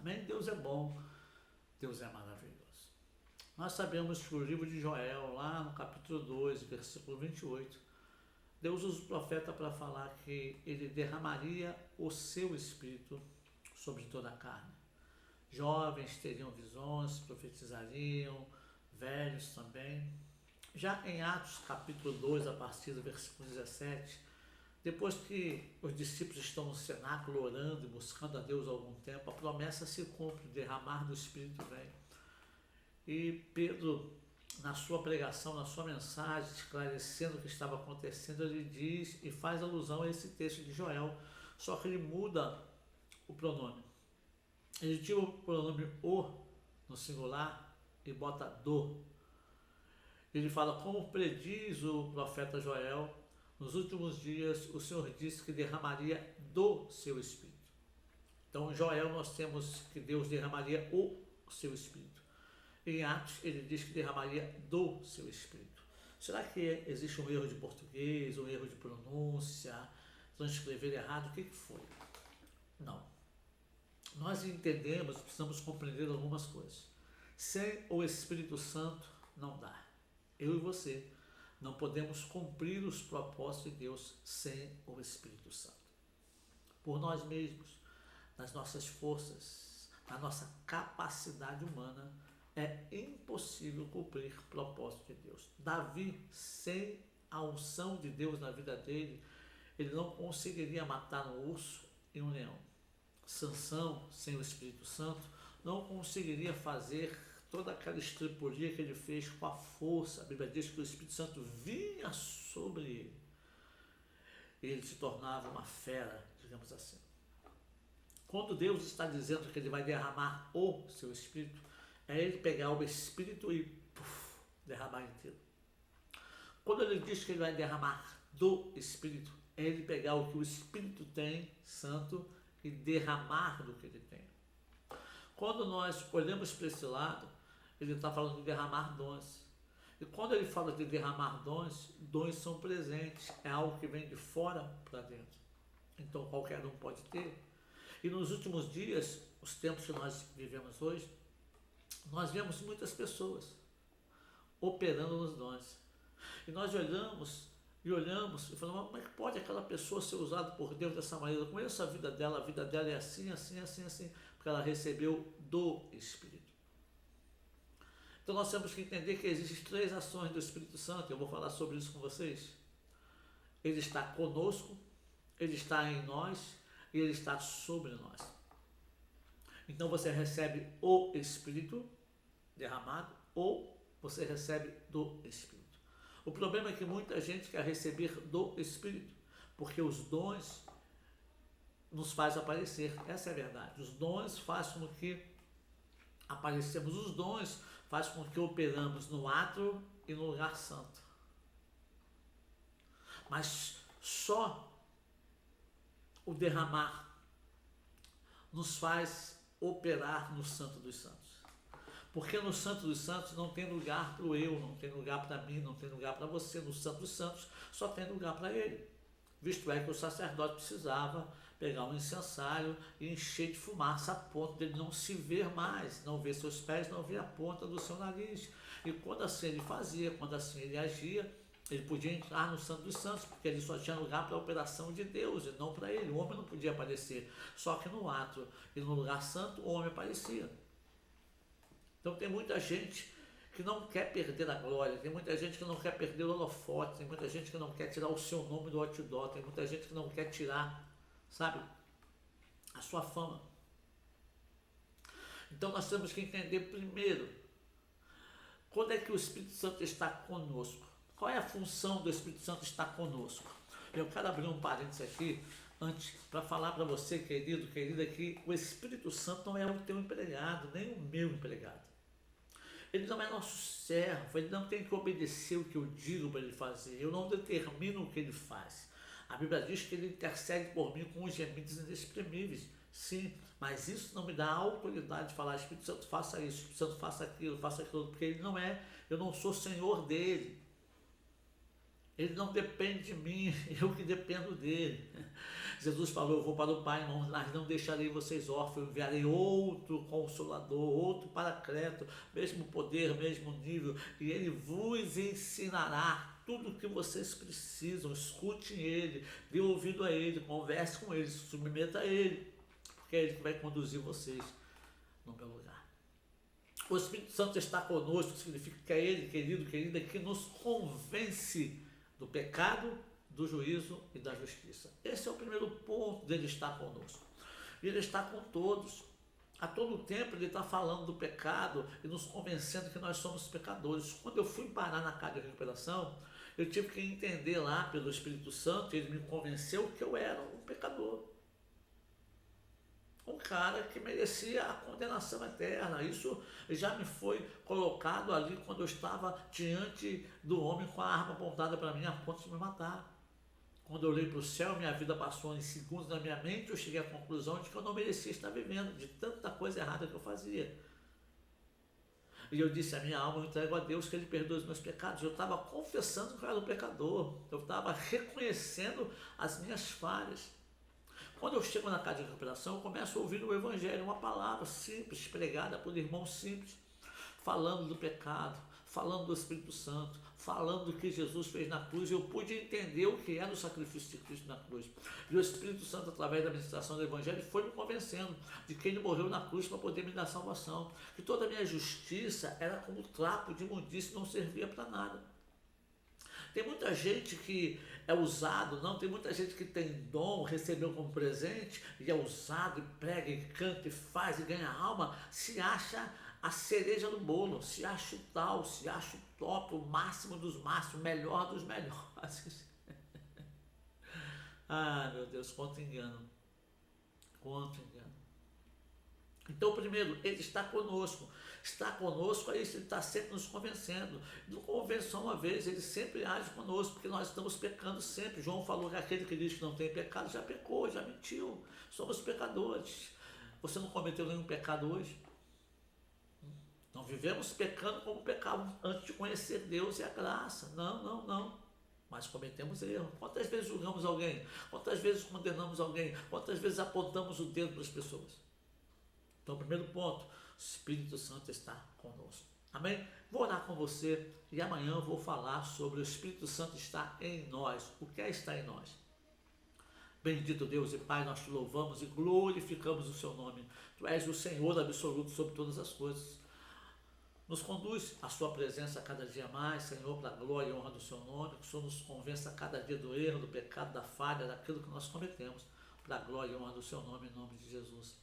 Amém? Deus é bom, Deus é maravilhoso. Nós sabemos que o livro de Joel, lá no capítulo 2, versículo 28, Deus usa o profeta para falar que ele derramaria o seu espírito sobre toda a carne. Jovens teriam visões, profetizariam, velhos também. Já em Atos capítulo 2, a partir do versículo 17, depois que os discípulos estão no cenáculo orando e buscando a Deus há algum tempo, a promessa se cumpre, o derramar do Espírito vem. E Pedro, na sua pregação, na sua mensagem, esclarecendo o que estava acontecendo, ele diz e faz alusão a esse texto de Joel, só que ele muda o pronome. Ele tira o pronome o no singular e bota do. Ele fala, como prediz o profeta Joel, nos últimos dias o Senhor disse que derramaria do seu Espírito. Então em Joel nós temos que Deus derramaria o seu Espírito. Em Atos ele diz que derramaria do seu Espírito. Será que existe um erro de português, um erro de pronúncia, transcrever errado? O que foi? Não. Nós entendemos, precisamos compreender algumas coisas. Sem o Espírito Santo não dá. Eu e você não podemos cumprir os propósitos de Deus sem o Espírito Santo. Por nós mesmos, nas nossas forças, na nossa capacidade humana, é impossível cumprir o propósito de Deus. Davi, sem a unção de Deus na vida dele, ele não conseguiria matar um urso e um leão. Sansão, sem o Espírito Santo, não conseguiria fazer toda aquela estripulia que ele fez com a força. A Bíblia diz que o Espírito Santo vinha sobre ele e ele se tornava uma fera, digamos assim. Quando Deus está dizendo que ele vai derramar o seu Espírito, é ele pegar o Espírito e derramar inteiro. Quando ele diz que ele vai derramar do Espírito, é ele pegar o que o Espírito tem, Santo, e derramar do que ele tem. Quando nós olhamos para esse lado, ele está falando de derramar dons. E quando ele fala de derramar dons, dons são presentes, é algo que vem de fora para dentro. Então qualquer um pode ter. E nos últimos dias, os tempos que nós vivemos hoje, nós vemos muitas pessoas operando nos dons. E nós olhamos e falamos, como é que pode aquela pessoa ser usada por Deus dessa maneira? Eu conheço a vida dela é assim, assim, assim, assim, porque ela recebeu do Espírito. Então nós temos que entender que existem 3 ações do Espírito Santo, eu vou falar sobre isso com vocês. Ele está conosco, ele está em nós e ele está sobre nós. Então você recebe o Espírito derramado ou você recebe do Espírito. O problema é que muita gente quer receber do Espírito, porque os dons nos faz aparecer, essa é a verdade. Os dons fazem com que aparecemos, os dons fazem com que operamos no átrio e no lugar santo. Mas só o derramar nos faz operar no Santo dos Santos. Porque no Santo dos Santos não tem lugar para o eu, não tem lugar para mim, não tem lugar para você. No Santo dos Santos só tem lugar para ele. Visto é que o sacerdote precisava pegar um incensário e encher de fumaça a ponto de ele não se ver mais, não ver seus pés, não ver a ponta do seu nariz. E quando assim ele fazia, quando assim ele agia, ele podia entrar no Santo dos Santos, porque ele só tinha lugar para a operação de Deus e não para ele. O homem não podia aparecer. Só que no átrio e no lugar santo, o homem aparecia. Então tem muita gente que não quer perder a glória, tem muita gente que não quer perder o holofote, tem muita gente que não quer tirar o seu nome do outdoor, tem muita gente que não quer tirar, sabe, a sua fama. Então nós temos que entender primeiro, quando é que o Espírito Santo está conosco? Qual é a função do Espírito Santo estar conosco? Eu quero abrir um parênteses aqui, antes, para falar para você, querido, querida, que o Espírito Santo não é o teu empregado, nem o meu empregado. Ele não é nosso servo, ele não tem que obedecer o que eu digo para ele fazer, eu não determino o que ele faz. A Bíblia diz que ele intercede por mim com os gemidos inexprimíveis. Sim, mas isso não me dá a autoridade de falar, Espírito Santo faça isso, Espírito Santo faça aquilo, porque ele não é, eu não sou senhor dele. Ele não depende de mim, eu que dependo dele. Jesus falou, eu vou para o Pai, mas não deixarei vocês órfãos, enviarei outro Consolador, outro Paracleto, mesmo poder, mesmo nível, e ele vos ensinará tudo o que vocês precisam. Escute ele, dê ouvido a ele, converse com ele, se submeta a ele, porque é ele que vai conduzir vocês no meu lugar. O Espírito Santo está conosco, significa que é ele, querido, querida, que nos convence do pecado, do juízo e da justiça. Esse é o primeiro ponto dele estar conosco. E ele está com todos. A todo tempo ele está falando do pecado e nos convencendo que nós somos pecadores. Quando eu fui parar na casa de recuperação, eu tive que entender lá pelo Espírito Santo, ele me convenceu que eu era um pecador. Um cara que merecia a condenação eterna. Isso já me foi colocado ali quando eu estava diante do homem com a arma apontada para mim a ponto de me matar. Quando eu olhei para o céu, minha vida passou em segundos na minha mente, eu cheguei à conclusão de que eu não merecia estar vivendo, de tanta coisa errada que eu fazia. E eu disse, a minha alma eu entrego a Deus, que Ele perdoe os meus pecados. Eu estava confessando que eu era um pecador, eu estava reconhecendo as minhas falhas. Quando eu chego na casa de recuperação, eu começo a ouvir o Evangelho, uma palavra simples, pregada por irmãos simples, falando do pecado, falando do Espírito Santo, falando do que Jesus fez na cruz. Eu pude entender o que era o sacrifício de Cristo na cruz. E o Espírito Santo, através da ministração do Evangelho, foi me convencendo de que Ele morreu na cruz para poder me dar salvação. Que toda a minha justiça era como trapo de imundícia, não servia para nada. Tem muita gente que é usado, não, tem muita gente que tem dom, recebeu como presente, e é usado, e prega, e canta, e faz, e ganha alma, se acha a cereja do bolo, se acha o tal, se acha o top, o máximo dos máximos, o melhor dos melhores. Ah, meu Deus, quanto engano. Quanto engano. Então, primeiro, Ele está conosco. Está conosco, aí Ele está sempre nos convencendo. Não convence só uma vez, Ele sempre age conosco, porque nós estamos pecando sempre. João falou que aquele que diz que não tem pecado já pecou, já mentiu. Somos pecadores. Você não cometeu nenhum pecado hoje? Não vivemos pecando como pecávamos antes de conhecer Deus e a graça. Não, não, não. Mas cometemos erro. Quantas vezes julgamos alguém? Quantas vezes condenamos alguém? Quantas vezes apontamos o dedo para as pessoas? Então, primeiro ponto, o Espírito Santo está conosco. Amém? Vou orar com você e amanhã eu vou falar sobre o Espírito Santo estar em nós. O que é estar em nós? Bendito Deus e Pai, nós te louvamos e glorificamos o seu nome. Tu és o Senhor absoluto sobre todas as coisas. Nos conduz à sua presença a cada dia mais, Senhor, para a glória e honra do seu nome. Que o Senhor nos convença a cada dia do erro, do pecado, da falha, daquilo que nós cometemos, para a glória e honra do seu nome, em nome de Jesus.